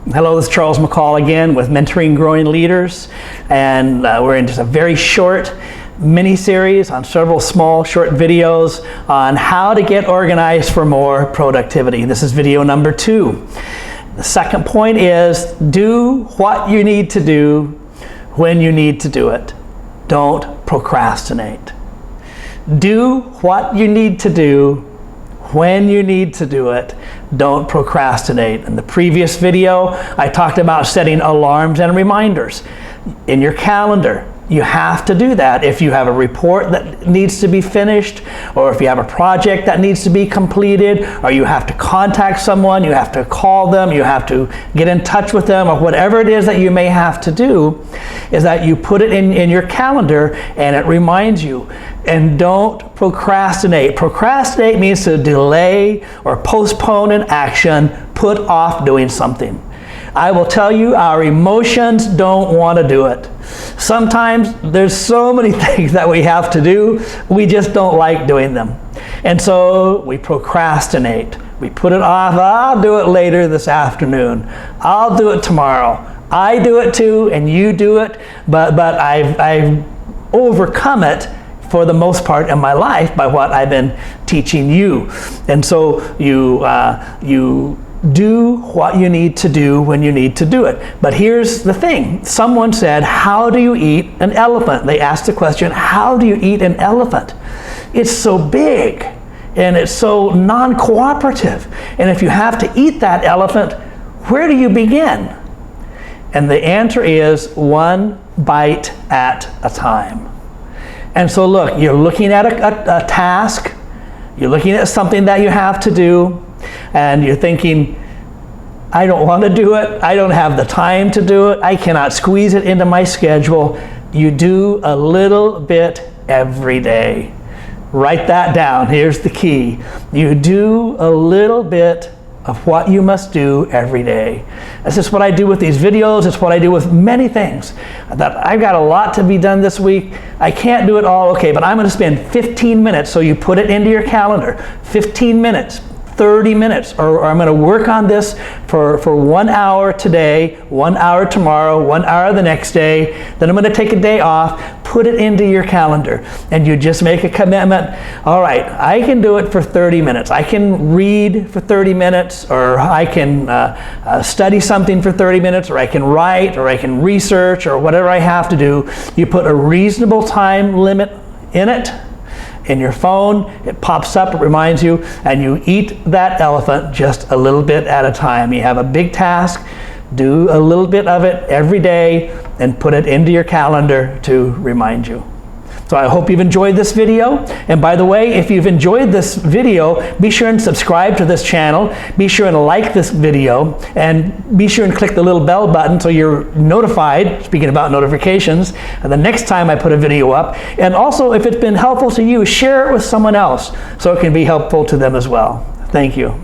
Hello, this is Charles McCall again with Mentoring Growing Leaders, and we're in just a very short mini-series on several small short videos on how to get organized for more productivity. This is video number 2. The second point is do what you need to do when you need to do it. Don't procrastinate. Do what you need to do when you need to do it. Don't procrastinate. In the previous video, I talked about setting alarms and reminders in your calendar. You have to do that if you have a report that needs to be finished, or if you have a project that needs to be completed, or you have to contact someone, you have to call them, you have to get in touch with them, or whatever it is that you may have to do, is that you put it in your calendar and it reminds you. And don't procrastinate. Procrastinate means to delay or postpone an action, put off doing something. I will tell you, our emotions don't want to do it. Sometimes there's so many things that we have to do, we just don't like doing them. And so we procrastinate. We put it off. I'll do it later this afternoon. I'll do it tomorrow. I do it too, and you do it, but I've overcome it for the most part in my life by what I've been teaching you. And so you do what you need to do when you need to do it. But here's the thing. Someone said, how do you eat an elephant? They asked the question, how do you eat an elephant? It's so big and it's so non-cooperative. And if you have to eat that elephant, where do you begin? And the answer is one bite at a time. And so look, you're looking at a task, you're looking at something that you have to do, and you're thinking, I don't want to do it, I don't have the time to do it, I cannot squeeze it into my schedule. You do a little bit every day. Write that down, here's the key. You do a little bit of what you must do every day. This is what I do with these videos. It's what I do with many things. That I've got a lot to be done this week. I can't do it all, okay, but I'm going to spend 15 minutes, so you put it into your calendar. 15 minutes, 30 minutes, or I'm going to work on this for 1 hour today, 1 hour tomorrow, 1 hour the next day, then I'm going to take a day off. Put it into your calendar, and you just make a commitment. All right, I can do it for 30 minutes. I can read for 30 minutes, or I can study something for 30 minutes, or I can write, or I can research, or whatever I have to do. You put a reasonable time limit in it. In your phone, it pops up, it reminds you, and you eat that elephant just a little bit at a time. You have a big task, do a little bit of it every day, and put it into your calendar to remind you. So I hope you've enjoyed this video. And by the way, if you've enjoyed this video, be sure and subscribe to this channel. Be sure and like this video. And be sure and click the little bell button so you're notified, speaking about notifications, the next time I put a video up. And also, if it's been helpful to you, share it with someone else so it can be helpful to them as well. Thank you.